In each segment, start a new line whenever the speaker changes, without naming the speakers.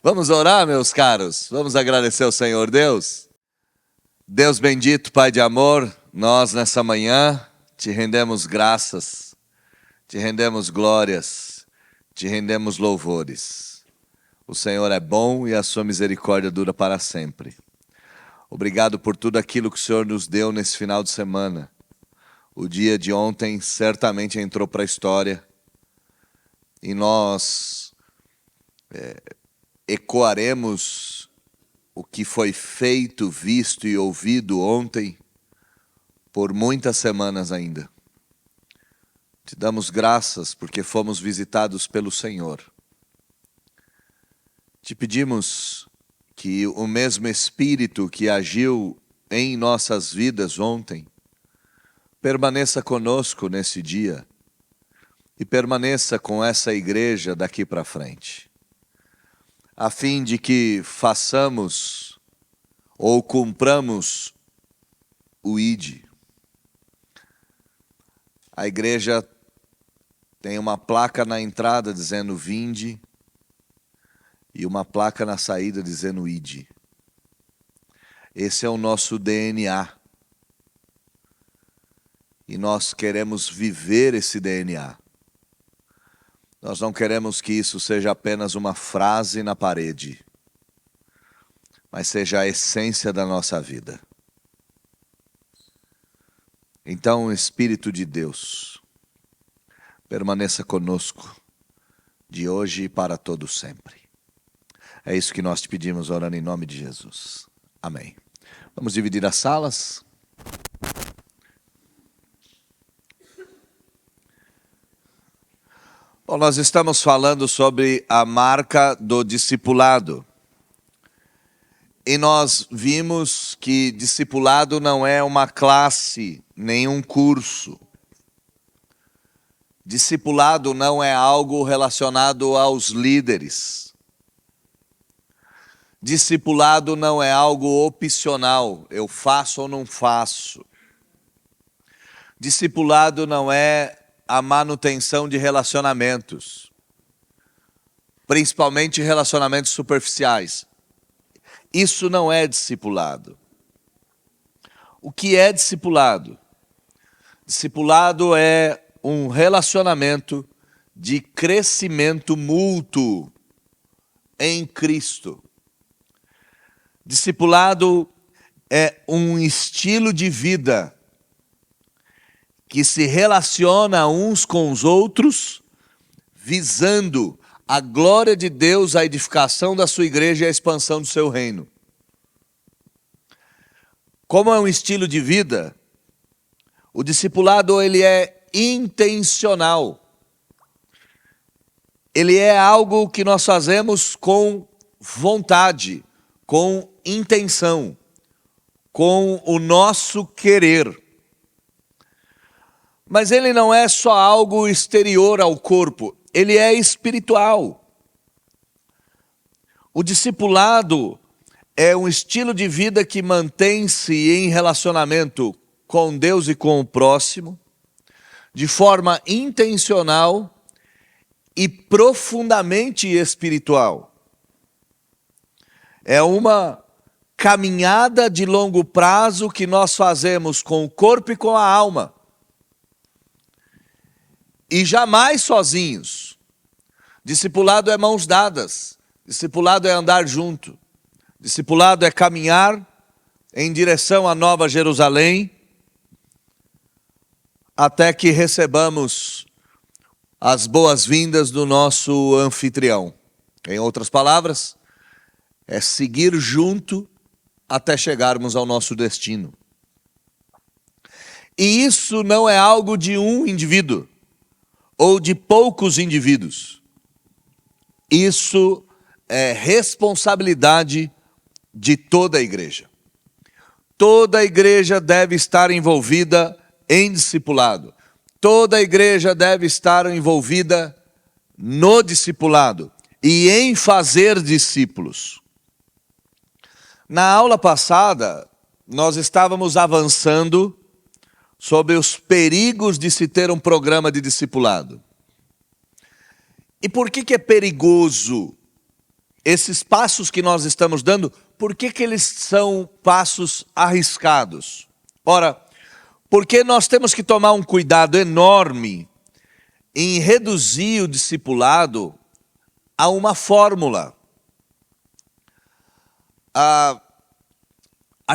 Vamos orar, meus caros? Vamos agradecer ao Senhor Deus? Deus bendito, Pai de amor, nós nessa manhã te rendemos graças, te rendemos glórias, te rendemos louvores. O Senhor é bom e a sua misericórdia dura para sempre. Obrigado por tudo aquilo que o Senhor nos deu nesse final de semana. O dia de ontem certamente entrou para a história e nós ecoaremos o que foi feito, visto e ouvido ontem por muitas semanas ainda. Te damos graças porque fomos visitados pelo Senhor. Te pedimos que o mesmo Espírito que agiu em nossas vidas ontem permaneça conosco nesse dia e permaneça com essa igreja daqui para frente, a fim de que façamos ou cumpramos o ID. A igreja tem uma placa na entrada dizendo vinde e uma placa na saída dizendo ID. Esse é o nosso DNA. E nós queremos viver esse DNA. Nós não queremos que isso seja apenas uma frase na parede, mas seja a essência da nossa vida. Então, o Espírito de Deus permaneça conosco de hoje e para todo sempre. É isso que nós te pedimos, orando em nome de Jesus. Amém. Vamos dividir as salas. Bom, nós estamos falando sobre a marca do discipulado. E nós vimos que discipulado não é uma classe, nem um curso. Discipulado não é algo relacionado aos líderes. Discipulado não é algo opcional, eu faço ou não faço. Discipulado não é a manutenção de relacionamentos, principalmente relacionamentos superficiais. Isso não é discipulado. O que é discipulado? Discipulado é um relacionamento de crescimento mútuo em Cristo. Discipulado é um estilo de vida que se relaciona uns com os outros, visando a glória de Deus, a edificação da sua igreja e a expansão do seu reino. Como é um estilo de vida, o discipulado ele é intencional. Ele é algo que nós fazemos com vontade, com intenção, com o nosso querer. Mas ele não é só algo exterior ao corpo, ele é espiritual. O discipulado é um estilo de vida que mantém-se em relacionamento com Deus e com o próximo, de forma intencional e profundamente espiritual. É uma caminhada de longo prazo que nós fazemos com o corpo e com a alma. E jamais sozinhos. Discipulado é mãos dadas. Discipulado é andar junto. Discipulado é caminhar em direção à Nova Jerusalém, até que recebamos as boas-vindas do nosso anfitrião. Em outras palavras, é seguir junto até chegarmos ao nosso destino. E isso não é algo de um indivíduo, ou de poucos indivíduos. Isso é responsabilidade de toda a igreja. Toda a igreja deve estar envolvida em discipulado. Toda a igreja deve estar envolvida no discipulado e em fazer discípulos. Na aula passada, nós estávamos avançando sobre os perigos de se ter um programa de discipulado. E por que é perigoso esses passos que nós estamos dando, por que eles são passos arriscados? Ora, porque nós temos que tomar um cuidado enorme em reduzir o discipulado a uma fórmula. A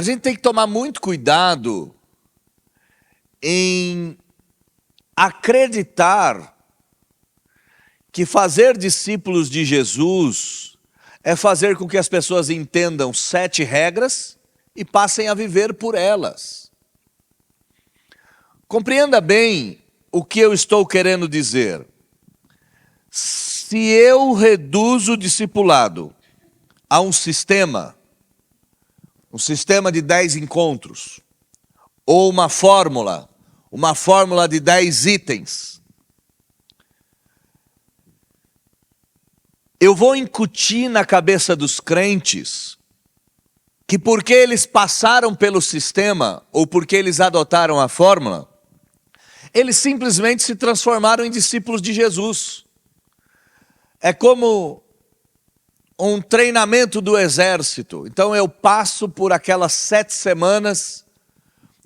gente tem que tomar muito cuidado em acreditar que fazer discípulos de Jesus é fazer com que as pessoas entendam 7 regras e passem a viver por elas. Compreenda bem o que eu estou querendo dizer. Se eu reduzo o discipulado a um sistema de 10 encontros, ou uma fórmula de 10 itens, eu vou incutir na cabeça dos crentes que porque eles passaram pelo sistema, ou porque eles adotaram a fórmula, eles simplesmente se transformaram em discípulos de Jesus. É como um treinamento do exército. Então eu passo por aquelas 7 semanas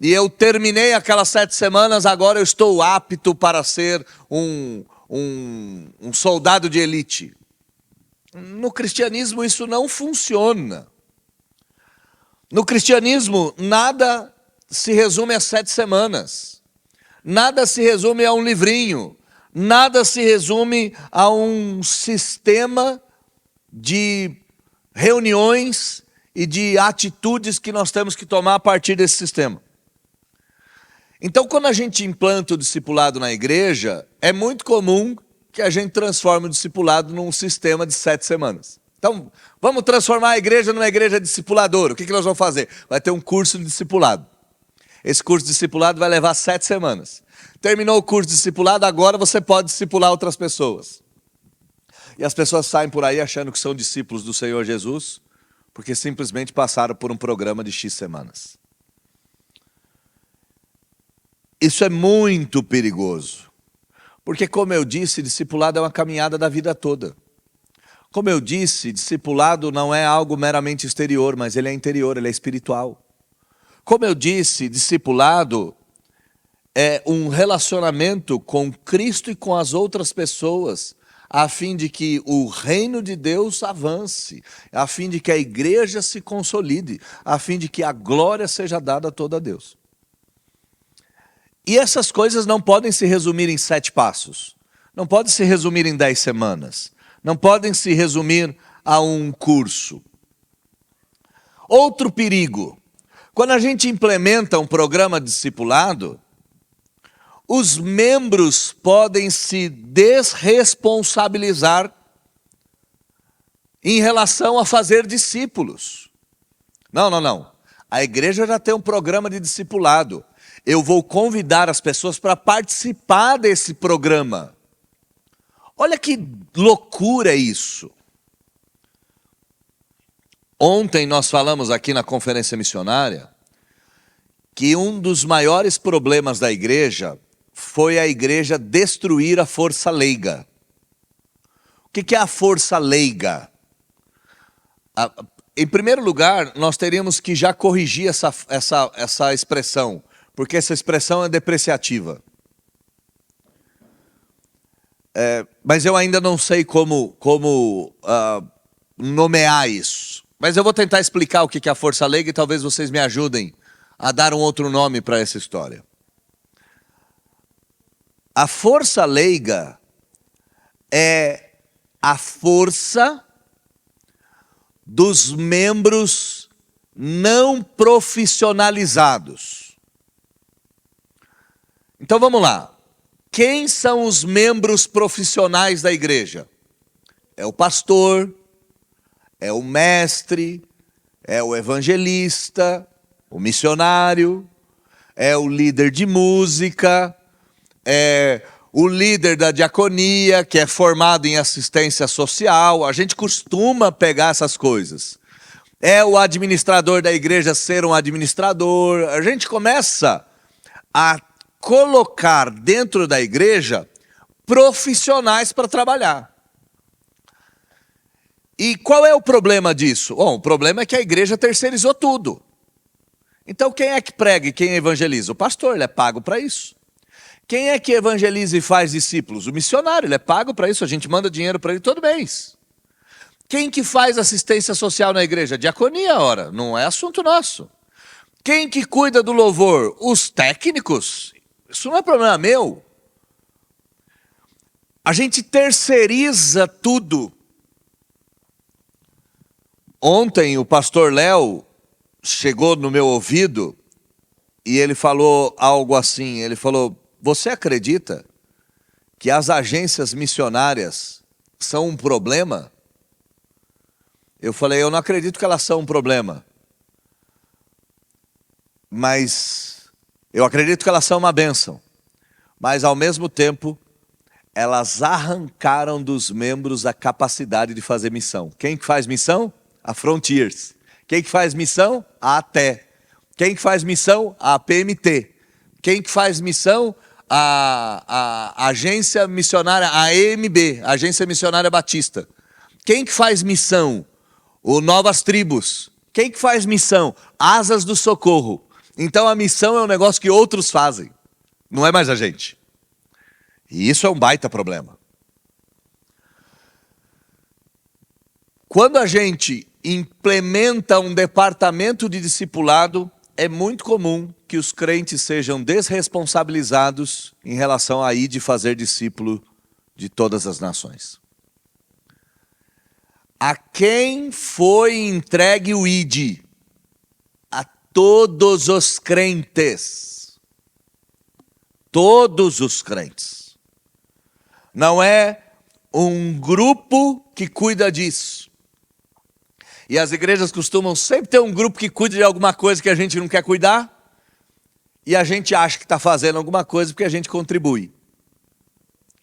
e eu terminei aquelas 7 semanas, agora eu estou apto para ser um soldado de elite. No cristianismo isso não funciona. No cristianismo nada se resume a 7 semanas. Nada se resume a um livrinho. Nada se resume a um sistema de reuniões e de atitudes que nós temos que tomar a partir desse sistema. Então, quando a gente implanta o discipulado na igreja, é muito comum que a gente transforme o discipulado num sistema de 7 semanas. Então, vamos transformar a igreja numa igreja discipuladora. O que nós vamos fazer? Vai ter um curso de discipulado. Esse curso de discipulado vai levar 7 semanas. Terminou o curso de discipulado, agora você pode discipular outras pessoas. E as pessoas saem por aí achando que são discípulos do Senhor Jesus, porque simplesmente passaram por um programa de X semanas. Isso é muito perigoso. Porque, como eu disse, discipulado é uma caminhada da vida toda. Como eu disse, discipulado não é algo meramente exterior, mas ele é interior, ele é espiritual. Como eu disse, discipulado é um relacionamento com Cristo e com as outras pessoas, a fim de que o reino de Deus avance, a fim de que a igreja se consolide, a fim de que a glória seja dada toda a Deus. E essas coisas não podem se resumir em 7 passos, não podem se resumir em 10 semanas, não podem se resumir a um curso. Outro perigo, quando a gente implementa um programa de discipulado, os membros podem se desresponsabilizar em relação a fazer discípulos. Não. A igreja já tem um programa de discipulado. Eu vou convidar as pessoas para participar desse programa. Olha que loucura isso. Ontem nós falamos aqui na conferência missionária que um dos maiores problemas da igreja foi a igreja destruir a força leiga. O que é a força leiga? Em primeiro lugar, nós teríamos que já corrigir essa expressão, porque essa expressão é depreciativa. Mas eu ainda não sei como nomear isso. Mas eu vou tentar explicar o que é a força leiga e talvez vocês me ajudem a dar um outro nome para essa história. A força leiga é a força dos membros não profissionalizados. Então vamos lá. Quem são os membros profissionais da igreja? É o pastor, é o mestre, é o evangelista, o missionário, é o líder de música, é o líder da diaconia, que é formado em assistência social. A gente costuma pegar essas coisas. É o administrador da igreja ser um administrador. A gente começa a colocar dentro da igreja profissionais para trabalhar. E qual é o problema disso? Bom, o problema é que a igreja terceirizou tudo. Então quem é que prega e quem evangeliza? O pastor, ele é pago para isso. Quem é que evangeliza e faz discípulos? O missionário, ele é pago para isso, a gente manda dinheiro para ele todo mês. Quem que faz assistência social na igreja? Diaconia, ora, não é assunto nosso. Quem que cuida do louvor? Os técnicos. Isso não é problema meu. A gente terceiriza tudo. Ontem o pastor Léo chegou no meu ouvido e ele falou algo assim, ele falou: você acredita que as agências missionárias são um problema? Eu falei: eu não acredito que elas são um problema, mas eu acredito que elas são uma bênção. Mas ao mesmo tempo, elas arrancaram dos membros a capacidade de fazer missão. Quem que faz missão? A Frontiers. Quem que faz missão? A ATE. Quem que faz missão? A PMT. Quem que faz missão? A agência missionária, a AMB, a Agência Missionária Batista. Quem que faz missão? O Novas Tribos. Quem que faz missão? Asas do Socorro. Então a missão é um negócio que outros fazem, não é mais a gente. E isso é um baita problema. Quando a gente implementa um departamento de discipulado, é muito comum que os crentes sejam desresponsabilizados em relação a ir de fazer discípulo de todas as nações. A quem foi entregue o ID? A todos os crentes. Todos os crentes. Não é um grupo que cuida disso. E as igrejas costumam sempre ter um grupo que cuida de alguma coisa que a gente não quer cuidar, e a gente acha que está fazendo alguma coisa porque a gente contribui.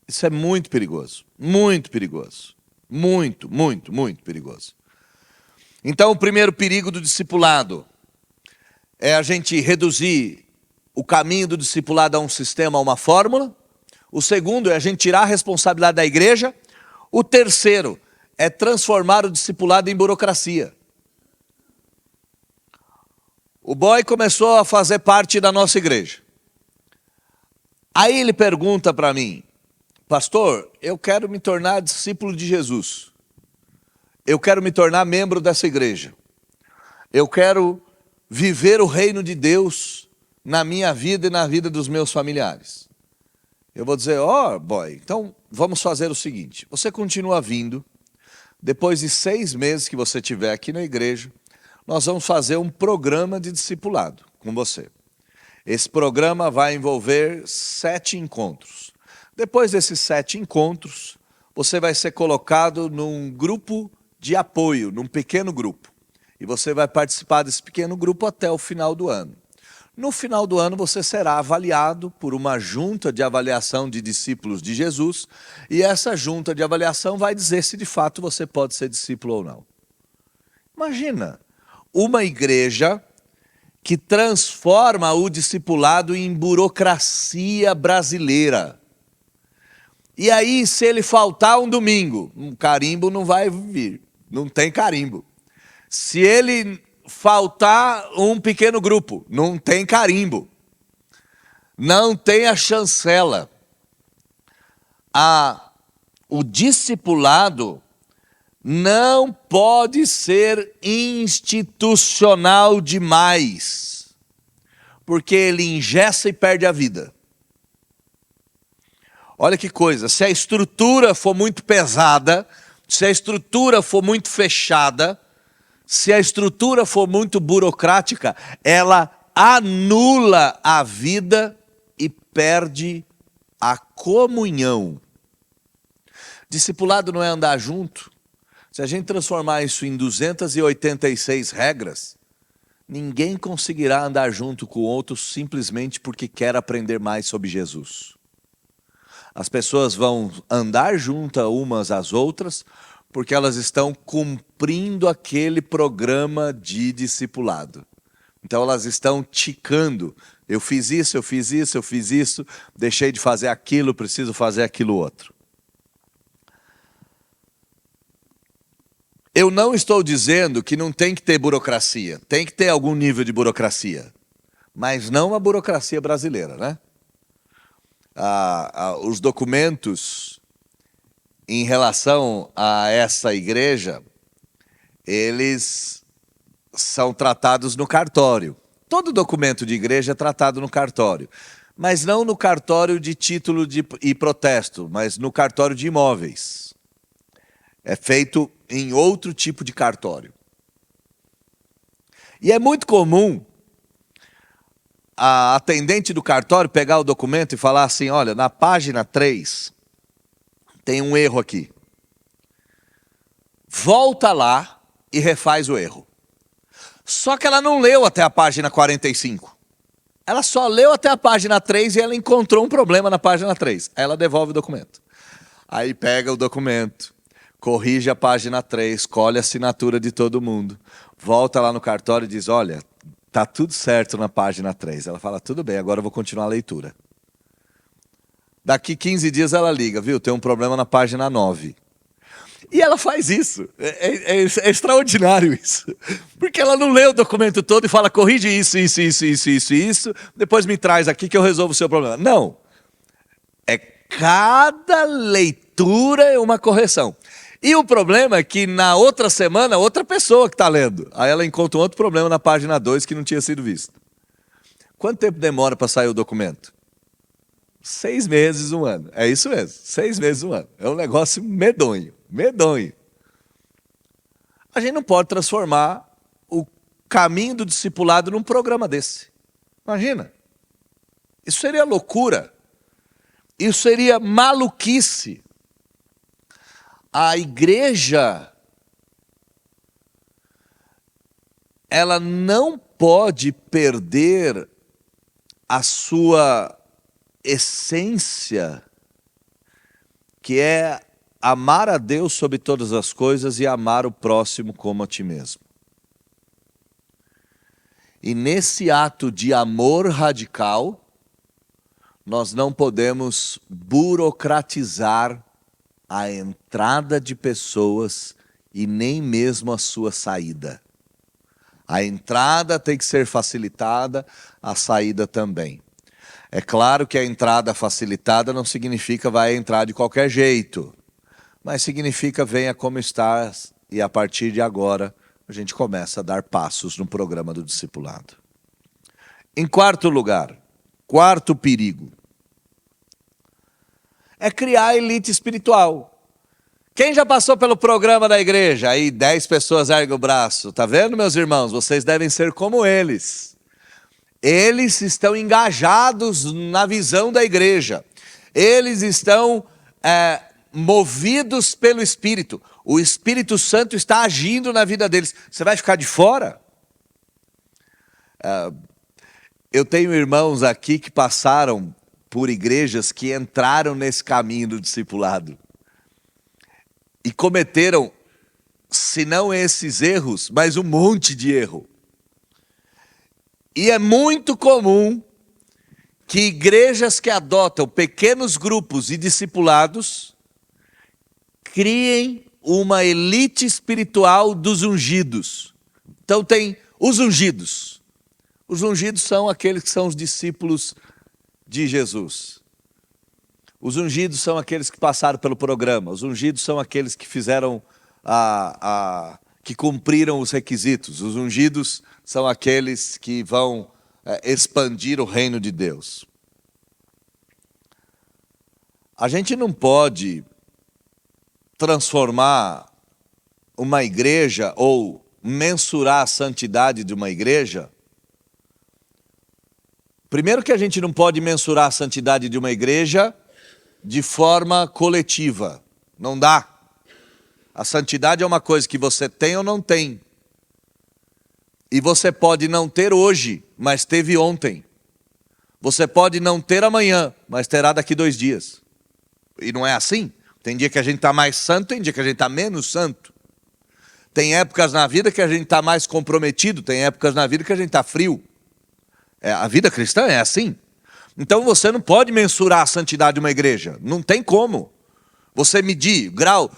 Isso é muito perigoso, muito perigoso. Muito, muito, muito perigoso. Então, o primeiro perigo do discipulado é a gente reduzir o caminho do discipulado a um sistema, a uma fórmula. O segundo é a gente tirar a responsabilidade da igreja. O terceiro é transformar o discipulado em burocracia. O boy começou a fazer parte da nossa igreja. Aí ele pergunta para mim: pastor, eu quero me tornar discípulo de Jesus. Eu quero me tornar membro dessa igreja. Eu quero viver o reino de Deus na minha vida e na vida dos meus familiares. Eu vou dizer: boy, então vamos fazer o seguinte. Você continua vindo. Depois de 6 meses que você estiver aqui na igreja, nós vamos fazer um programa de discipulado com você. Esse programa vai envolver 7 encontros. Depois desses 7 encontros, você vai ser colocado num grupo de apoio, num pequeno grupo. E você vai participar desse pequeno grupo até o final do ano. No final do ano, você será avaliado por uma junta de avaliação de discípulos de Jesus, e essa junta de avaliação vai dizer se de fato você pode ser discípulo ou não. Imagina, uma igreja que transforma o discipulado em burocracia brasileira. E aí, se ele faltar um domingo, um carimbo não vai vir, não tem carimbo. Se ele faltar um pequeno grupo, não tem carimbo. Não tem a chancela. O discipulado não pode ser institucional demais, porque ele engessa e perde a vida. Olha que coisa, se a estrutura for muito pesada, se a estrutura for muito fechada, se a estrutura for muito burocrática, ela anula a vida e perde a comunhão. Discipulado não é andar junto. Se a gente transformar isso em 286 regras, ninguém conseguirá andar junto com o outro simplesmente porque quer aprender mais sobre Jesus. As pessoas vão andar juntas umas às outras porque elas estão cumprindo aquele programa de discipulado. Então elas estão ticando. Eu fiz isso, eu fiz isso, eu fiz isso, deixei de fazer aquilo, preciso fazer aquilo outro. Eu não estou dizendo que não tem que ter burocracia. Tem que ter algum nível de burocracia. Mas não a burocracia brasileira, né? Os documentos em relação a essa igreja, eles são tratados no cartório. Todo documento de igreja é tratado no cartório. Mas não no cartório de título e protesto, mas no cartório de imóveis. É feito em outro tipo de cartório. E é muito comum a atendente do cartório pegar o documento e falar assim, olha, na página 3 tem um erro aqui. Volta lá e refaz o erro. Só que ela não leu até a página 45. Ela só leu até a página 3 e ela encontrou um problema na página 3. Aí ela devolve o documento. Aí pega o documento, corrige a página 3, colhe a assinatura de todo mundo, volta lá no cartório e diz, olha, tá tudo certo na página 3. Ela fala, tudo bem, agora eu vou continuar a leitura. Daqui 15 dias ela liga, viu, tem um problema na página 9. E ela faz isso. É extraordinário isso. Porque ela não lê o documento todo e fala, corrige isso. Depois me traz aqui que eu resolvo o seu problema. Não. É cada leitura é uma correção. E o problema é que na outra semana, outra pessoa que está lendo. Aí ela encontra um outro problema na página 2 que não tinha sido visto. Quanto tempo demora para sair o documento? 6 meses, 1 ano. É isso mesmo. 6 meses, 1 ano. É um negócio medonho. Medonho. A gente não pode transformar o caminho do discipulado num programa desse. Imagina. Isso seria loucura. Isso seria maluquice. A igreja, ela não pode perder a sua essência, que é amar a Deus sobre todas as coisas e amar o próximo como a ti mesmo. E nesse ato de amor radical, nós não podemos burocratizar a entrada de pessoas e nem mesmo a sua saída. A entrada tem que ser facilitada, a saída também. É claro que a entrada facilitada não significa vai entrar de qualquer jeito, mas significa venha como estás e a partir de agora a gente começa a dar passos no programa do discipulado. Em quarto lugar, quarto perigo, é criar elite espiritual. Quem já passou pelo programa da igreja? Aí 10 pessoas erguem o braço. Tá vendo, meus irmãos? Vocês devem ser como eles. Eles estão engajados na visão da igreja. Eles estão movidos pelo Espírito. O Espírito Santo está agindo na vida deles. Você vai ficar de fora? Eu tenho irmãos aqui que passaram por igrejas que entraram nesse caminho do discipulado e cometeram, se não esses erros, mas um monte de erro. E é muito comum que igrejas que adotam pequenos grupos e discipulados criem uma elite espiritual dos ungidos. Então tem os ungidos. Os ungidos são aqueles que são os discípulos de Jesus. Os ungidos são aqueles que passaram pelo programa. Os ungidos são aqueles que fizeram que cumpriram os requisitos. Os ungidos são aqueles que vão expandir o reino de Deus. A gente não pode transformar uma igreja ou mensurar a santidade de uma igreja. Primeiro que a gente não pode mensurar a santidade de uma igreja de forma coletiva. Não dá. A santidade é uma coisa que você tem ou não tem. E você pode não ter hoje, mas teve ontem. Você pode não ter amanhã, mas terá daqui 2 dias. E não é assim? Tem dia que a gente está mais santo, tem dia que a gente está menos santo. Tem épocas na vida que a gente está mais comprometido, tem épocas na vida que a gente está frio. A vida cristã é assim. Então você não pode mensurar a santidade de uma igreja. Não tem como. Você medir grau,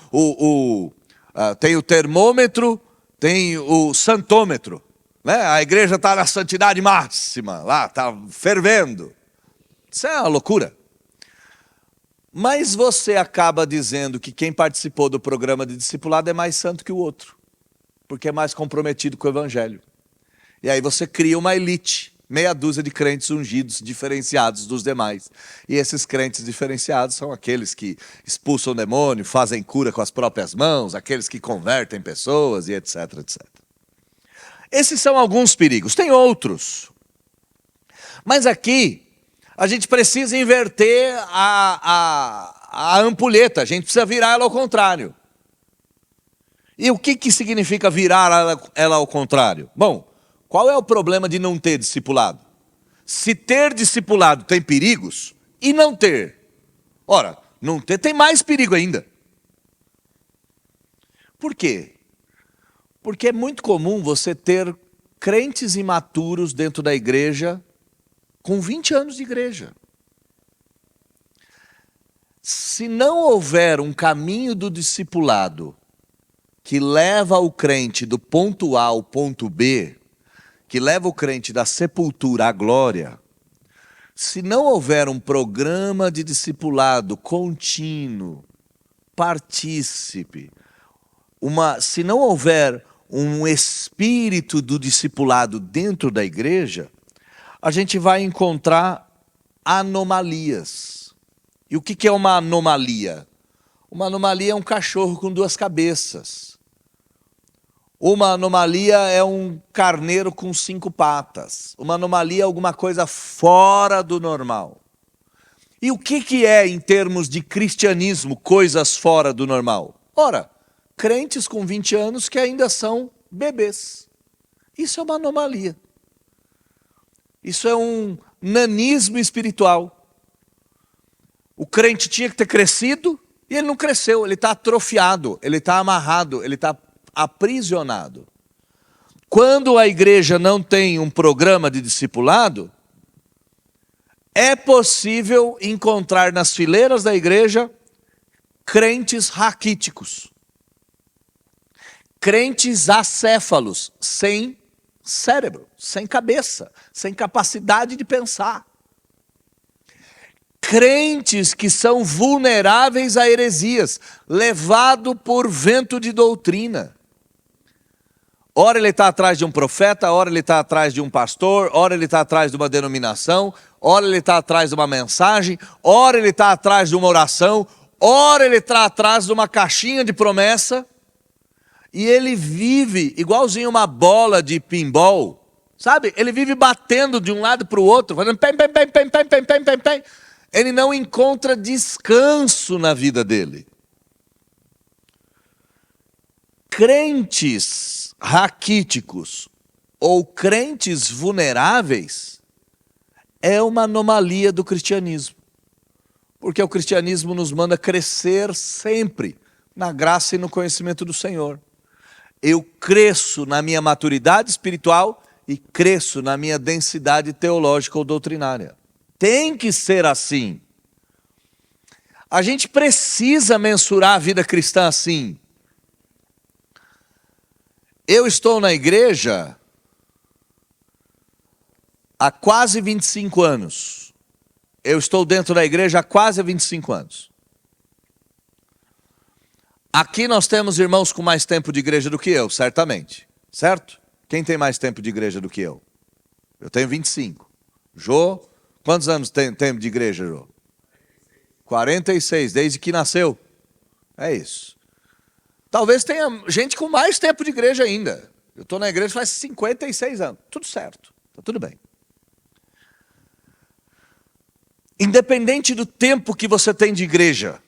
Tem o termômetro, tem o santômetro. Né? A igreja está na santidade máxima, lá está fervendo. Isso é uma loucura. Mas você acaba dizendo que quem participou do programa de discipulado é mais santo que o outro, porque é mais comprometido com o evangelho. E aí você cria uma elite, meia dúzia de crentes ungidos, diferenciados dos demais. E esses crentes diferenciados são aqueles que expulsam o demônio, fazem cura com as próprias mãos, aqueles que convertem pessoas e etc, etc. Esses são alguns perigos, tem outros. Mas aqui, a gente precisa inverter a ampulheta, a gente precisa virar ela ao contrário. E o que significa virar ela ao contrário? Bom, qual é o problema de não ter discipulado? Se ter discipulado tem perigos, e não ter? Ora, não ter tem mais perigo ainda. Por quê? Porque é muito comum você ter crentes imaturos dentro da igreja com 20 anos de igreja. Se não houver um caminho do discipulado que leva o crente do ponto A ao ponto B, que leva o crente da sepultura à glória, se não houver um programa de discipulado contínuo, partícipe, se não houver um espírito do discipulado dentro da igreja, a gente vai encontrar anomalias. E o que é uma anomalia? Uma anomalia é um cachorro com duas cabeças. Uma anomalia é um carneiro com 5 patas. Uma anomalia é alguma coisa fora do normal. E o que é, em termos de cristianismo, coisas fora do normal? Ora, crentes com 20 anos que ainda são bebês. Isso é uma anomalia. Isso é um nanismo espiritual. O crente tinha que ter crescido e ele não cresceu. Ele está atrofiado, ele está amarrado, ele está aprisionado. Quando a igreja não tem um programa de discipulado, é possível encontrar nas fileiras da igreja crentes raquíticos. Crentes acéfalos, sem cérebro, sem cabeça, sem capacidade de pensar. Crentes que são vulneráveis a heresias, levado por vento de doutrina. Ora ele está atrás de um profeta, ora ele está atrás de um pastor, ora ele está atrás de uma denominação, ora ele está atrás de uma mensagem, ora ele está atrás de uma oração, ora ele está atrás de uma caixinha de promessa. E ele vive igualzinho uma bola de pinball, sabe? Ele vive batendo de um lado para o outro, fazendo pem, pem, pem, pem, pem, pem, pem, pem, pem. Ele não encontra descanso na vida dele. Crentes raquíticos ou crentes vulneráveis é uma anomalia do cristianismo. Porque o cristianismo nos manda crescer sempre na graça e no conhecimento do Senhor. Eu cresço na minha maturidade espiritual e cresço na minha densidade teológica ou doutrinária. Tem que ser assim. A gente precisa mensurar a vida cristã assim. Eu estou na igreja há quase 25 anos. Eu estou dentro da igreja há quase 25 anos. Aqui nós temos irmãos com mais tempo de igreja do que eu, certamente. Certo? Quem tem mais tempo de igreja do que eu? Eu tenho 25. Jô, quantos anos tem tempo de igreja, Jô? 46, desde que nasceu. É isso. Talvez tenha gente com mais tempo de igreja ainda. Eu estou na igreja faz 56 anos. Tudo certo, está tudo bem. Independente do tempo que você tem de igreja,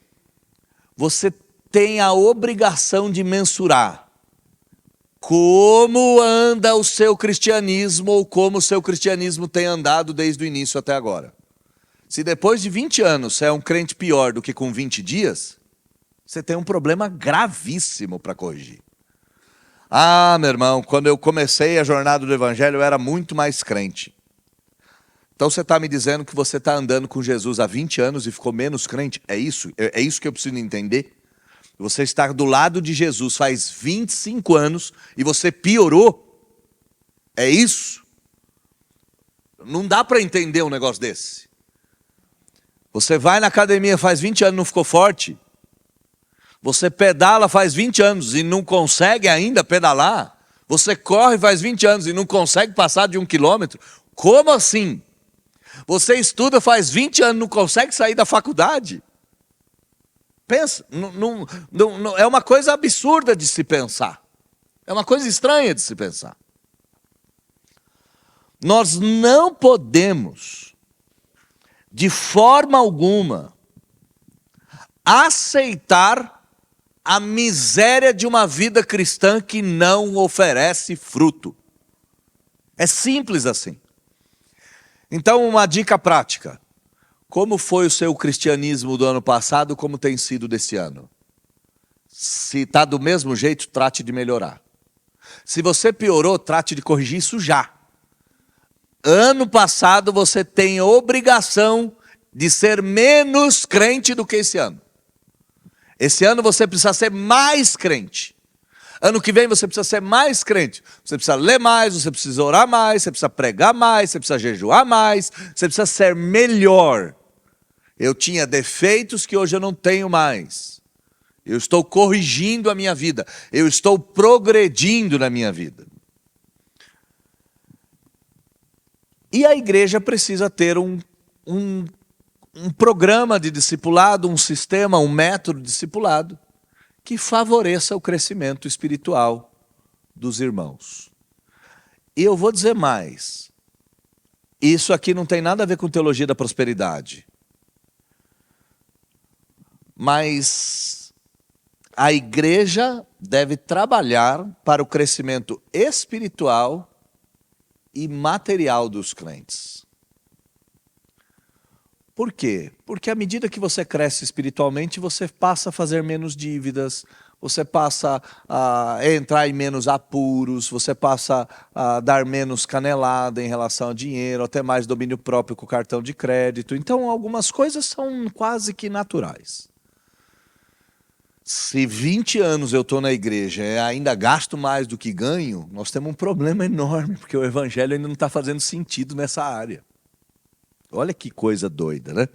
você tem a obrigação de mensurar como anda o seu cristianismo ou como o seu cristianismo tem andado desde o início até agora. Se depois de 20 anos você é um crente pior do que com 20 dias, você tem um problema gravíssimo para corrigir. Ah, meu irmão, quando eu comecei a jornada do evangelho eu era muito mais crente. Então você está me dizendo que você está andando com Jesus há 20 anos e ficou menos crente? É isso? É isso que eu preciso entender? Você está do lado de Jesus faz 25 anos e você piorou. É isso? Não dá para entender um negócio desse. Você vai na academia faz 20 anos e não ficou forte. Você pedala faz 20 anos e não consegue ainda pedalar. Você corre faz 20 anos e não consegue passar de 1 quilômetro. Como assim? Você estuda faz 20 anos e não consegue sair da faculdade. Pensa, é uma coisa absurda de se pensar. É uma coisa estranha de se pensar. Nós não podemos, de forma alguma, aceitar a miséria de uma vida cristã que não oferece fruto. É simples assim. Então, uma dica prática. Como foi o seu cristianismo do ano passado, como tem sido desse ano? Se está do mesmo jeito, trate de melhorar. Se você piorou, trate de corrigir isso já. Ano passado você tem obrigação de ser menos crente do que esse ano. Esse ano você precisa ser mais crente. Ano que vem você precisa ser mais crente. Você precisa ler mais, você precisa orar mais, você precisa pregar mais, você precisa jejuar mais, você precisa ser melhor. Eu tinha defeitos que hoje eu não tenho mais. Eu estou corrigindo a minha vida. Eu estou progredindo na minha vida. E a igreja precisa ter um programa de discipulado, um sistema, um método de discipulado que favoreça o crescimento espiritual dos irmãos. E eu vou dizer mais. Isso aqui não tem nada a ver com teologia da prosperidade. Mas a igreja deve trabalhar para o crescimento espiritual e material dos crentes. Por quê? Porque à medida que você cresce espiritualmente, você passa a fazer menos dívidas, você passa a entrar em menos apuros, você passa a dar menos canelada em relação a dinheiro, até mais domínio próprio com o cartão de crédito. Então, algumas coisas são quase que naturais. Se 20 anos eu estou na igreja e ainda gasto mais do que ganho, nós temos um problema enorme, porque o evangelho ainda não está fazendo sentido nessa área. Olha que coisa doida, né?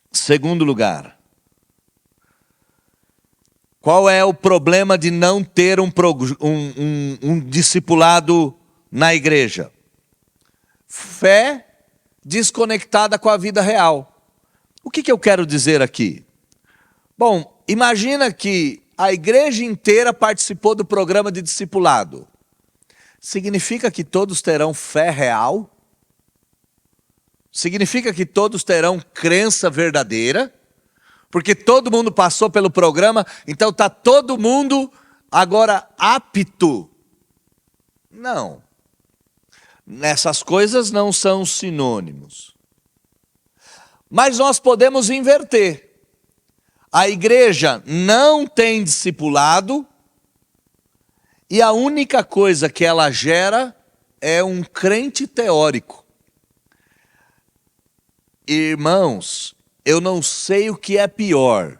Segundo lugar, qual é o problema de não ter um discipulado na igreja? Fé desconectada com a vida real. O que eu quero dizer aqui? Bom, imagina que a igreja inteira participou do programa de discipulado. Significa que todos terão fé real? Significa que todos terão crença verdadeira? Porque todo mundo passou pelo programa, então está todo mundo agora apto? Não. Essas coisas não são sinônimos. Mas nós podemos inverter. A igreja não tem discipulado e a única coisa que ela gera é um crente teórico. Irmãos, eu não sei o que é pior,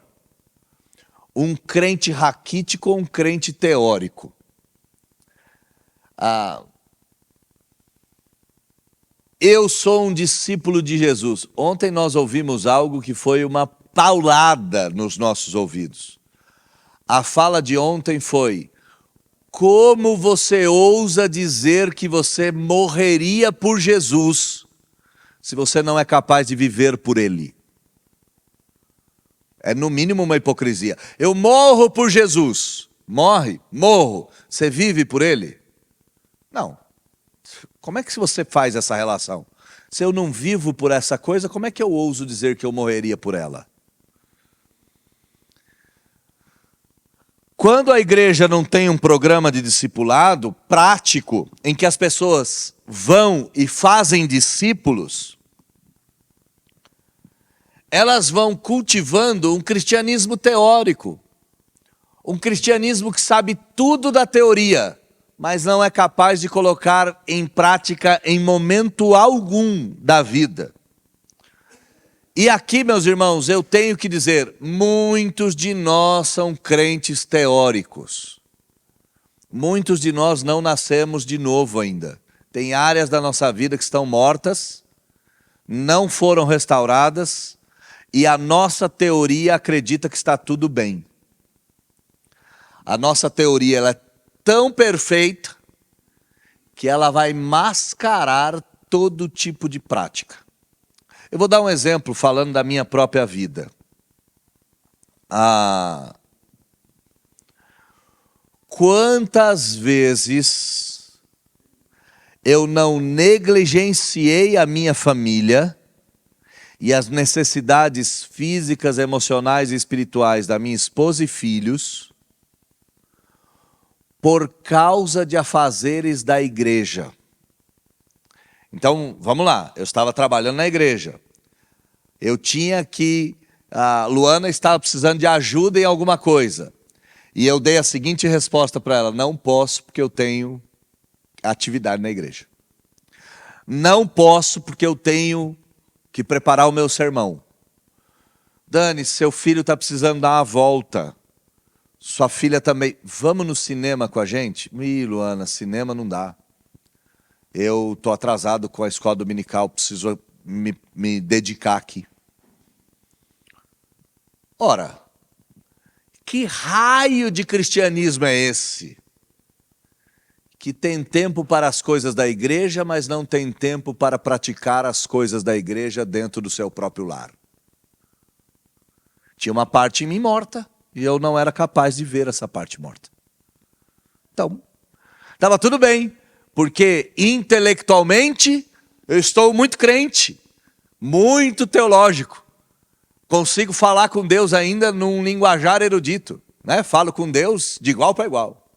um crente raquítico ou um crente teórico. Eu sou um discípulo de Jesus. Ontem nós ouvimos algo que foi uma paulada nos nossos ouvidos. A fala de ontem foi: como você ousa dizer que você morreria por Jesus se você não é capaz de viver por Ele? É no mínimo uma hipocrisia. Eu morro por Jesus. Morre? Morro. Você vive por Ele? Não. Como é que você faz essa relação? Se eu não vivo por essa coisa, como é que eu ouso dizer que eu morreria por ela? Quando a igreja não tem um programa de discipulado prático, em que as pessoas vão e fazem discípulos, elas vão cultivando um cristianismo teórico, um cristianismo que sabe tudo da teoria, mas não é capaz de colocar em prática em momento algum da vida. E aqui, meus irmãos, eu tenho que dizer, muitos de nós são crentes teóricos. Muitos de nós não nascemos de novo ainda. Tem áreas da nossa vida que estão mortas, não foram restauradas, e a nossa teoria acredita que está tudo bem. A nossa teoria ela é tão perfeita que ela vai mascarar todo tipo de prática. Eu vou dar um exemplo falando da minha própria vida. Quantas vezes eu não negligenciei a minha família e as necessidades físicas, emocionais e espirituais da minha esposa e filhos por causa de afazeres da igreja. Então, vamos lá, eu estava trabalhando na igreja. Eu tinha que... A Luana estava precisando de ajuda em alguma coisa. E eu dei a seguinte resposta para ela: não posso porque eu tenho atividade na igreja. Não posso porque eu tenho que preparar o meu sermão. Dani, seu filho está precisando dar uma volta. Sua filha também. Vamos no cinema com a gente? Luana, cinema não dá. Eu estou atrasado com a escola dominical, preciso me dedicar aqui. Ora, que raio de cristianismo é esse? Que tem tempo para as coisas da igreja, mas não tem tempo para praticar as coisas da igreja dentro do seu próprio lar. Tinha uma parte em mim morta, e eu não era capaz de ver essa parte morta. Então, estava tudo bem. Porque intelectualmente eu estou muito crente, muito teológico. Consigo falar com Deus ainda num linguajar erudito, né? Falo com Deus de igual para igual.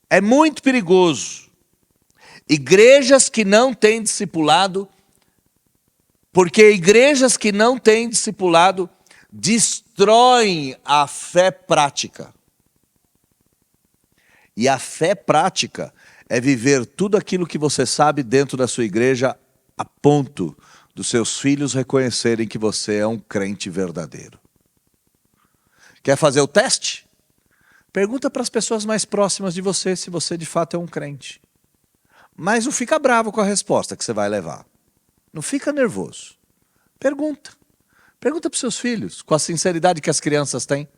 É muito perigoso. Igrejas que não têm discipulado, porque igrejas que não têm discipulado destroem a fé prática. E a fé prática é viver tudo aquilo que você sabe dentro da sua igreja a ponto dos seus filhos reconhecerem que você é um crente verdadeiro. Quer fazer o teste? Pergunta para as pessoas mais próximas de você se você de fato é um crente. Mas não fica bravo com a resposta que você vai levar. Não fica nervoso. Pergunta. Pergunta para os seus filhos, com a sinceridade que as crianças têm.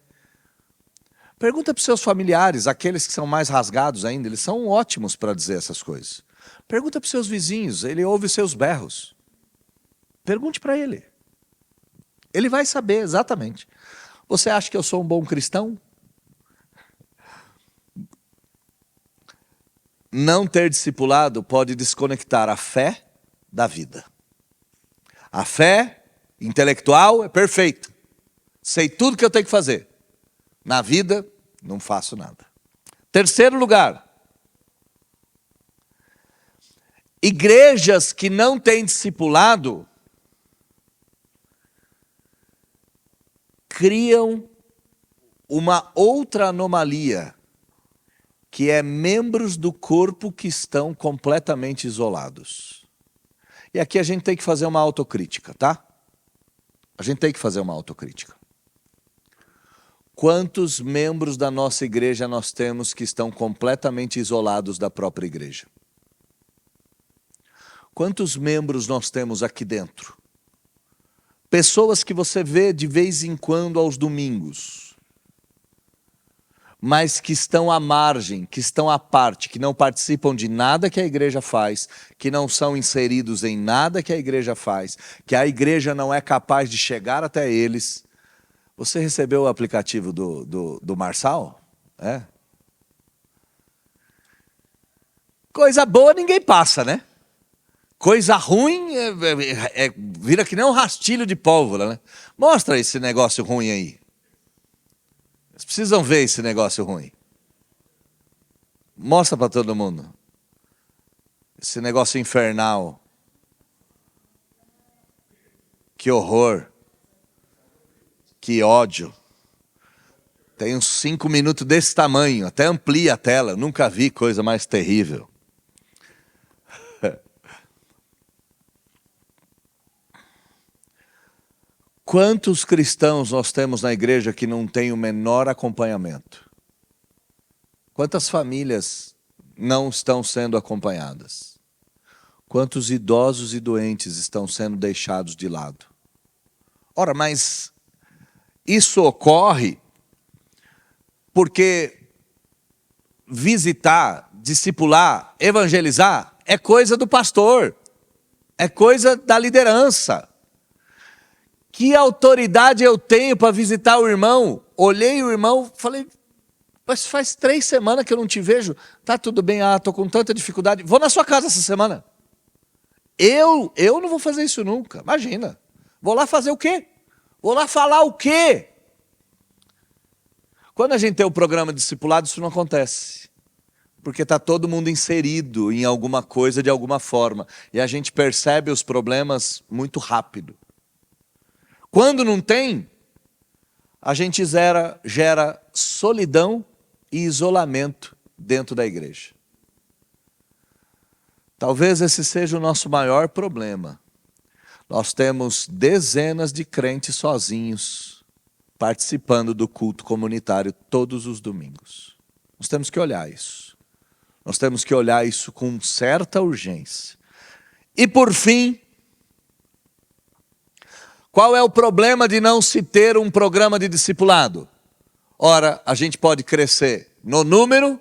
Pergunta para os seus familiares, aqueles que são mais rasgados ainda, eles são ótimos para dizer essas coisas. Pergunta para os seus vizinhos, ele ouve os seus berros. Pergunte para ele. Ele vai saber exatamente. Você acha que eu sou um bom cristão? Não ter discipulado pode desconectar a fé da vida. A fé intelectual é perfeita. Sei tudo que eu tenho que fazer. Na vida, não faço nada. Terceiro lugar. Igrejas que não têm discipulado criam uma outra anomalia, que é membros do corpo que estão completamente isolados. E aqui a gente tem que fazer uma autocrítica, tá? A gente tem que fazer uma autocrítica. Quantos membros da nossa igreja nós temos que estão completamente isolados da própria igreja? Quantos membros nós temos aqui dentro? Pessoas que você vê de vez em quando aos domingos, mas que estão à margem, que estão à parte, que não participam de nada que a igreja faz, que não são inseridos em nada que a igreja faz, que a igreja não é capaz de chegar até eles. Você recebeu o aplicativo do Marçal? É? Coisa boa ninguém passa, né? Coisa ruim vira que nem um rastilho de pólvora, né? Mostra esse negócio ruim aí. Vocês precisam ver esse negócio ruim. Mostra para todo mundo. Esse negócio infernal. Que horror. Que ódio. Tem uns 5 minutos desse tamanho. Até amplia a tela. Nunca vi coisa mais terrível. Quantos cristãos nós temos na igreja que não tem o menor acompanhamento? Quantas famílias não estão sendo acompanhadas? Quantos idosos e doentes estão sendo deixados de lado? Ora, mas isso ocorre porque visitar, discipular, evangelizar é coisa do pastor, é coisa da liderança. Que autoridade eu tenho para visitar o irmão? Olhei o irmão, falei, mas faz 3 semanas que eu não te vejo. Tá tudo bem, estou com tanta dificuldade. Vou na sua casa essa semana. Eu não vou fazer isso nunca, imagina. Vou lá fazer o quê? Vou lá falar o quê? Quando a gente tem o programa de discipulado, isso não acontece. Porque está todo mundo inserido em alguma coisa de alguma forma. E a gente percebe os problemas muito rápido. Quando não tem, a gente gera solidão e isolamento dentro da igreja. Talvez esse seja o nosso maior problema. Nós temos dezenas de crentes sozinhos, participando do culto comunitário todos os domingos. Nós temos que olhar isso. Nós temos que olhar isso com certa urgência. E por fim, qual é o problema de não se ter um programa de discipulado? Ora, a gente pode crescer no número,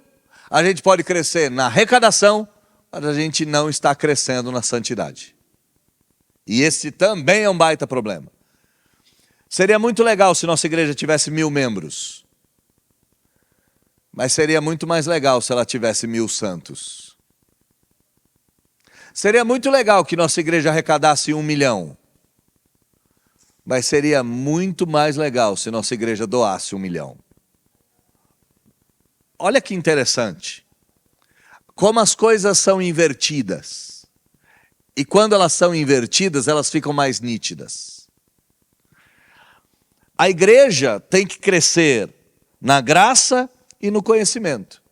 a gente pode crescer na arrecadação, mas a gente não está crescendo na santidade. E esse também é um baita problema. Seria muito legal se nossa igreja tivesse 1000 membros. Mas seria muito mais legal se ela tivesse 1000 santos. Seria muito legal que nossa igreja arrecadasse 1 milhão. Mas seria muito mais legal se nossa igreja doasse 1 milhão. Olha que interessante. Como as coisas são invertidas. E quando elas são invertidas, elas ficam mais nítidas. A igreja tem que crescer na graça e no conhecimento.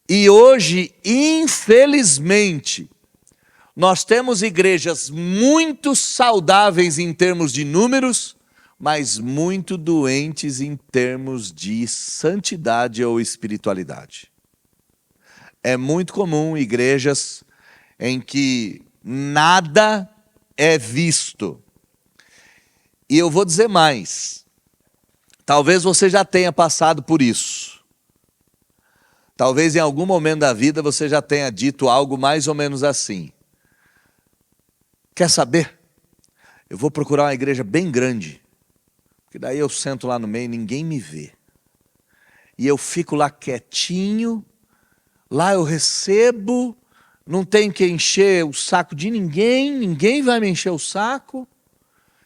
E hoje, infelizmente, nós temos igrejas muito saudáveis em termos de números, mas muito doentes em termos de santidade ou espiritualidade. É muito comum igrejas em que nada é visto. E eu vou dizer mais. Talvez você já tenha passado por isso. Talvez em algum momento da vida você já tenha dito algo mais ou menos assim. Quer saber? Eu vou procurar uma igreja bem grande, porque daí eu sento lá no meio e ninguém me vê. E eu fico lá quietinho, lá eu recebo, não tenho que encher o saco de ninguém, ninguém vai me encher o saco,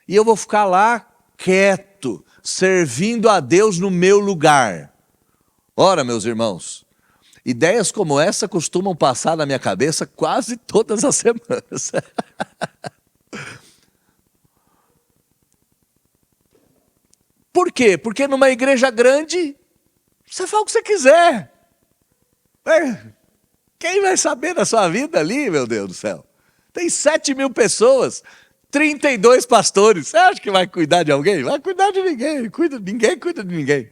e eu vou ficar lá quieto, servindo a Deus no meu lugar. Ora, meus irmãos, ideias como essa costumam passar na minha cabeça quase todas as semanas. Por quê? Porque numa igreja grande, você fala o que você quiser. Quem vai saber da sua vida ali, meu Deus do céu? Tem 7.000 pessoas, 32 pastores. Você acha que vai cuidar de alguém? Vai cuidar de ninguém. Ninguém cuida de ninguém.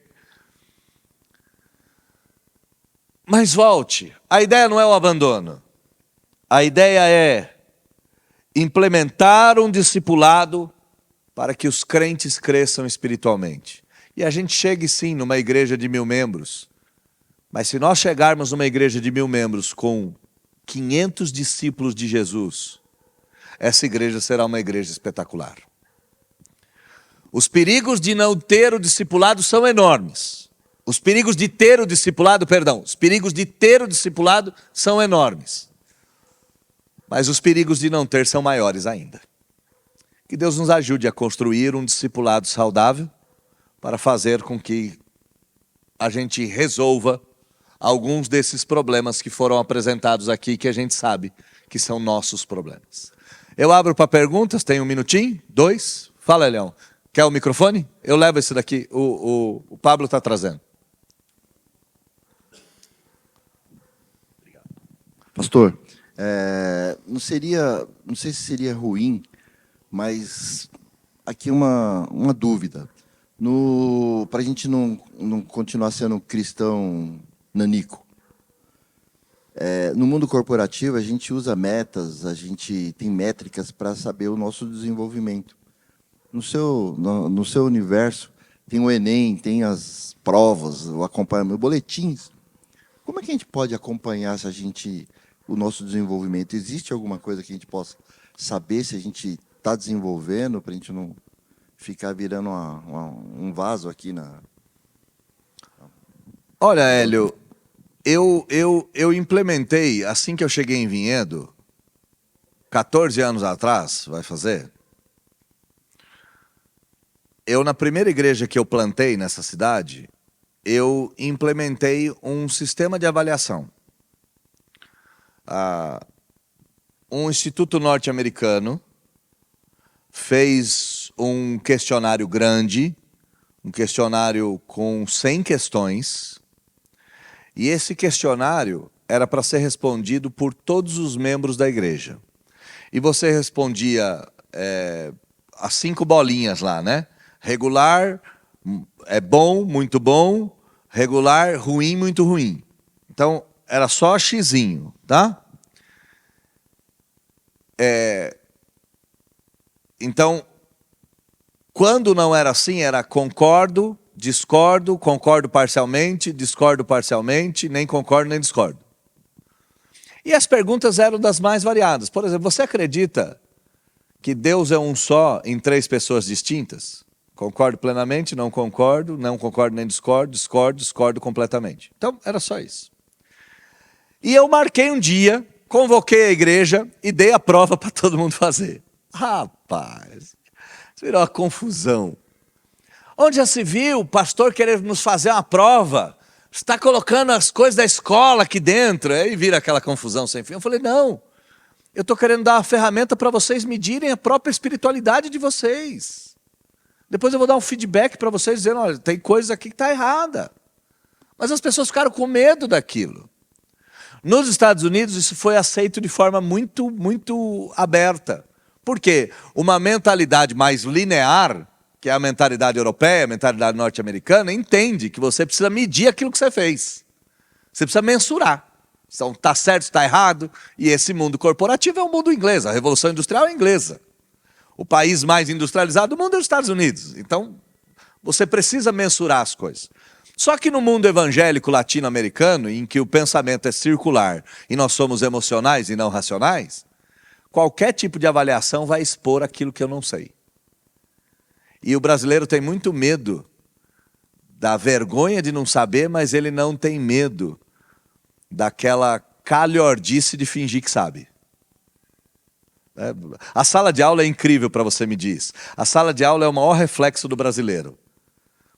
Mas volte, a ideia não é o abandono. A ideia é implementar um discipulado para que os crentes cresçam espiritualmente. E a gente chegue sim numa igreja de 1000 membros. Mas se nós chegarmos numa igreja de 1000 membros com 500 discípulos de Jesus, essa igreja será uma igreja espetacular. Os perigos de não ter o discipulado são enormes. Os perigos de ter o discipulado, os perigos de ter o discipulado são enormes. Mas os perigos de não ter são maiores ainda. Que Deus nos ajude a construir um discipulado saudável para fazer com que a gente resolva alguns desses problemas que foram apresentados aqui, que a gente sabe que são nossos problemas. Eu abro para perguntas, tem 1 minutinho, 2. Fala, Leão. Quer o microfone? Eu levo esse daqui, o Pablo está trazendo.
Pastor, não sei se seria ruim, mas aqui uma dúvida. Para a gente não continuar sendo cristão nanico. No mundo corporativo, a gente usa metas, a gente tem métricas para saber o nosso desenvolvimento. No seu universo, tem o Enem, tem as provas, o acompanhamento, boletins. Como é que a gente pode acompanhar o nosso desenvolvimento? Existe alguma coisa que a gente possa saber se a gente está desenvolvendo, para a gente não ficar virando um vaso aqui na...
Olha, Hélio, eu implementei, assim que eu cheguei em Vinhedo, 14 anos atrás, vai fazer, na primeira igreja que eu plantei nessa cidade, eu implementei um sistema de avaliação. Um instituto norte-americano fez um questionário grande, um questionário com 100 questões, e esse questionário era para ser respondido por todos os membros da igreja. E você respondia as 5 bolinhas lá, né? Regular, é bom, muito bom. Regular, ruim, muito ruim. Então, era só xizinho, tá? Então, quando não era assim, era concordo, discordo, concordo parcialmente, discordo parcialmente, nem concordo, nem discordo. E as perguntas eram das mais variadas. Por exemplo, você acredita que Deus é um só em 3 pessoas distintas? Concordo plenamente, não concordo nem discordo, discordo completamente. Então, era só isso. E eu marquei um dia, convoquei a igreja e dei a prova para todo mundo fazer. Rapaz, isso virou uma confusão. Onde já se viu o pastor querendo nos fazer uma prova? Está colocando as coisas da escola aqui dentro. Aí vira aquela confusão sem fim. Eu falei, não, eu estou querendo dar uma ferramenta para vocês medirem a própria espiritualidade de vocês. Depois eu vou dar um feedback para vocês dizendo, olha, tem coisa aqui que está errada. Mas as pessoas ficaram com medo daquilo. Nos Estados Unidos isso foi aceito de forma muito, muito aberta. Por quê? Uma mentalidade mais linear, que é a mentalidade europeia, a mentalidade norte-americana, entende que você precisa medir aquilo que você fez. Você precisa mensurar. Então, está certo, está errado. E esse mundo corporativo é o mundo inglês, a Revolução Industrial é inglesa. O país mais industrializado do mundo é os Estados Unidos. Então, você precisa mensurar as coisas. Só que no mundo evangélico latino-americano, em que o pensamento é circular e nós somos emocionais e não racionais, qualquer tipo de avaliação vai expor aquilo que eu não sei. E o brasileiro tem muito medo da vergonha de não saber, mas ele não tem medo daquela calhordice de fingir que sabe. A sala de aula é incrível para você medir isso. A sala de aula é o maior reflexo do brasileiro.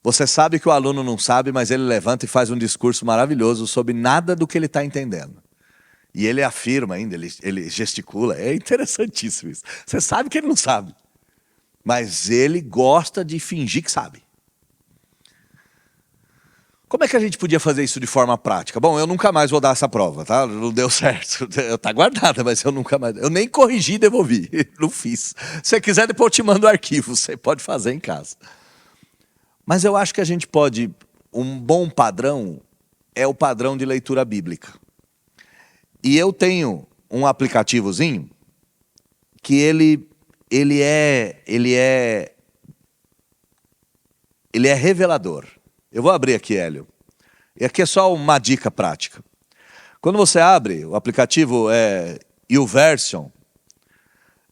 Você sabe que o aluno não sabe, mas ele levanta e faz um discurso maravilhoso sobre nada do que ele está entendendo. E ele afirma ainda, ele gesticula, é interessantíssimo isso. Você sabe que ele não sabe, mas ele gosta de fingir que sabe. Como é que a gente podia fazer isso de forma prática? Bom, eu nunca mais vou dar essa prova, tá? Não deu certo. Está guardada, mas eu nunca mais... Eu nem corrigi e devolvi. Não fiz. Se você quiser, depois eu te mando o arquivo. Você pode fazer em casa. Mas eu acho que a gente pode... Um bom padrão é o padrão de leitura bíblica. E eu tenho um aplicativozinho que ele é revelador. Eu vou abrir aqui, Hélio. E aqui é só uma dica prática. Quando você abre, o aplicativo é YouVersion,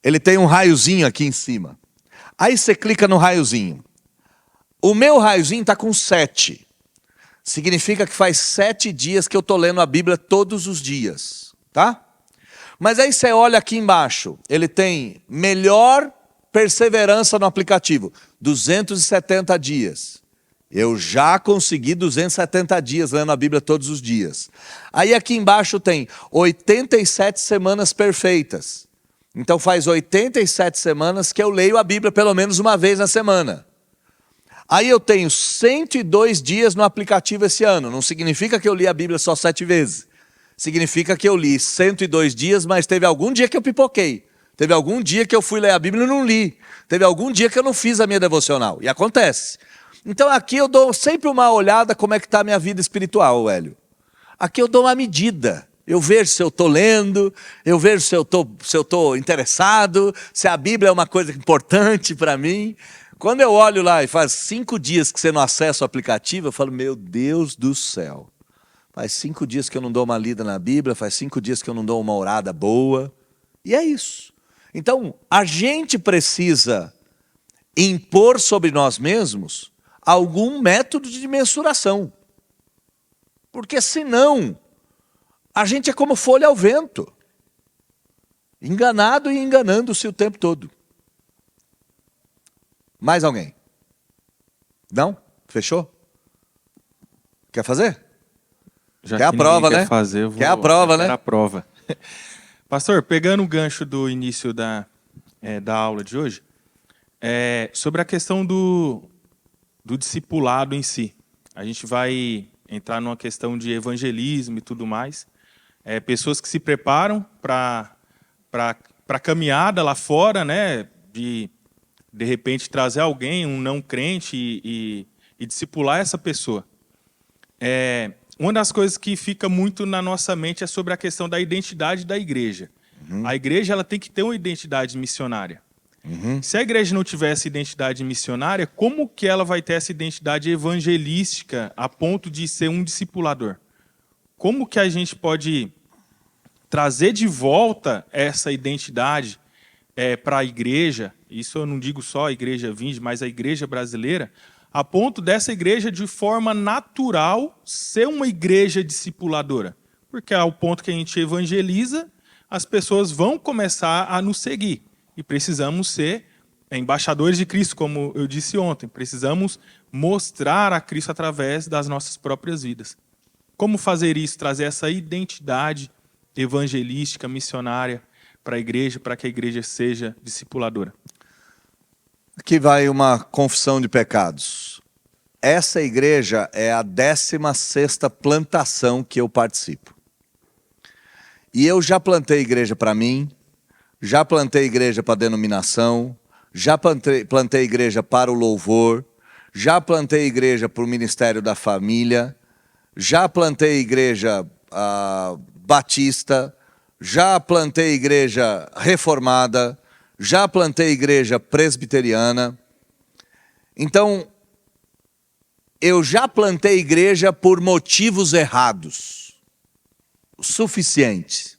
ele tem um raiozinho aqui em cima. Aí você clica no raiozinho. O meu raiozinho está com 7. Significa que faz 7 dias que eu estou lendo a Bíblia todos os dias. Tá? Mas aí você olha aqui embaixo. Ele tem melhor perseverança no aplicativo. 270 dias. Eu já consegui 270 dias lendo a Bíblia todos os dias. Aí aqui embaixo tem 87 semanas perfeitas. Então faz 87 semanas que eu leio a Bíblia pelo menos uma vez na semana. Aí eu tenho 102 dias no aplicativo esse ano. Não significa que eu li a Bíblia só 7 vezes. Significa que eu li 102 dias, mas teve algum dia que eu pipoquei. Teve algum dia que eu fui ler a Bíblia e não li. Teve algum dia que eu não fiz a minha devocional. E acontece. Então aqui eu dou sempre uma olhada como é que está a minha vida espiritual, Hélio. Aqui eu dou uma medida. Eu vejo se eu estou lendo, eu vejo se eu estou interessado, se a Bíblia é uma coisa importante para mim. Quando eu olho lá e faz 5 dias que você não acessa o aplicativo, eu falo, meu Deus do céu. Faz 5 dias que eu não dou uma lida na Bíblia, faz 5 dias que eu não dou uma orada boa. E é isso. Então, a gente precisa impor sobre nós mesmos algum método de mensuração. Porque senão, a gente é como folha ao vento. Enganado e enganando-se o tempo todo. Mais alguém? Não? Fechou? Quer fazer?
Já
quer a prova, né?
Quer fazer, eu vou...
Quer a prova, né?
Quer a prova. Pastor, pegando o gancho do início da aula de hoje, sobre a questão do discipulado em si. A gente vai entrar numa questão de evangelismo e tudo mais. Pessoas que se preparam para a caminhada lá fora, né? De repente trazer alguém, um não crente, e discipular essa pessoa. Uma das coisas que fica muito na nossa mente é sobre a questão da identidade da igreja. Uhum. A igreja ela tem que ter uma identidade missionária. Uhum. Se a igreja não tivesse identidade missionária, como que ela vai ter essa identidade evangelística a ponto de ser um discipulador? Como que a gente pode trazer de volta essa identidade para a igreja? Isso eu não digo só a igreja Vinde, mas a igreja brasileira, a ponto dessa igreja, de forma natural, ser uma igreja discipuladora. Porque ao ponto que a gente evangeliza, as pessoas vão começar a nos seguir. E precisamos ser embaixadores de Cristo, como eu disse ontem. Precisamos mostrar a Cristo através das nossas próprias vidas. Como fazer isso? Trazer essa identidade evangelística, missionária para a igreja, para que a igreja seja discipuladora.
Aqui vai uma confissão de pecados. Essa igreja é a 16ª plantação que eu participo. E eu já plantei igreja para mim, já plantei igreja para denominação, já plantei igreja para o louvor, já plantei igreja para o Ministério da Família, já plantei igreja batista, já plantei igreja reformada, já plantei igreja presbiteriana. Então, eu já plantei igreja por motivos errados, o suficiente.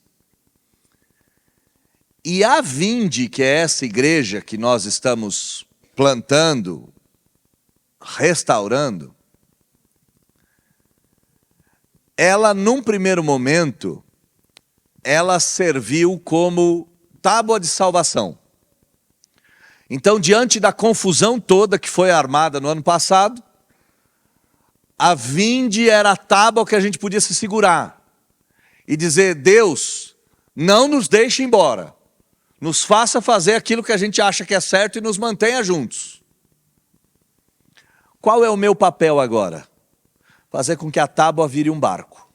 E a Vinde, que é essa igreja que nós estamos plantando, restaurando, ela, num primeiro momento, ela serviu como tábua de salvação. Então, diante da confusão toda que foi armada no ano passado, a Vinde era a tábua que a gente podia se segurar e dizer, Deus, não nos deixe embora, nos faça fazer aquilo que a gente acha que é certo e nos mantenha juntos. Qual é o meu papel agora? Fazer com que a tábua vire um barco.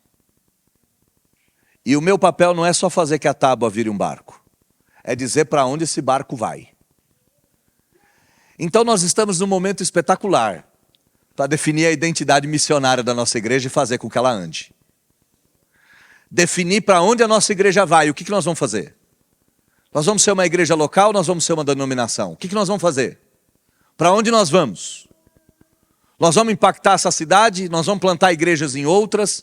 E o meu papel não é só fazer que a tábua vire um barco, é dizer para onde esse barco vai. Então nós estamos num momento espetacular para definir a identidade missionária da nossa igreja e fazer com que ela ande. Definir para onde a nossa igreja vai. O que nós vamos fazer? Nós vamos ser uma igreja local, nós vamos ser uma denominação. O que nós vamos fazer? Para onde nós vamos? Nós vamos impactar essa cidade, nós vamos plantar igrejas em outras,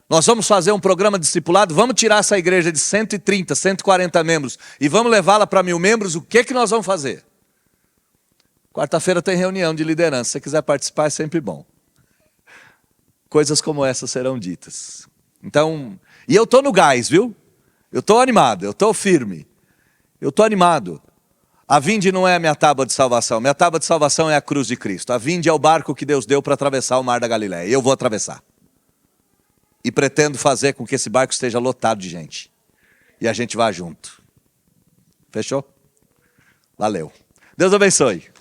nós vamos fazer um programa discipulado, vamos tirar essa igreja de 130, 140 membros e vamos levá-la para 1000 membros, o que nós vamos fazer? Quarta-feira tem reunião de liderança, se você quiser participar é sempre bom. Coisas como essas serão ditas. Então, e eu estou no gás, viu? Eu estou animado, eu estou firme, eu estou animado. A Vinde não é a minha tábua de salvação, minha tábua de salvação é a cruz de Cristo. A Vinde é o barco que Deus deu para atravessar o mar da Galileia, e eu vou atravessar. E pretendo fazer com que esse barco esteja lotado de gente. E a gente vá junto. Fechou? Valeu. Deus abençoe.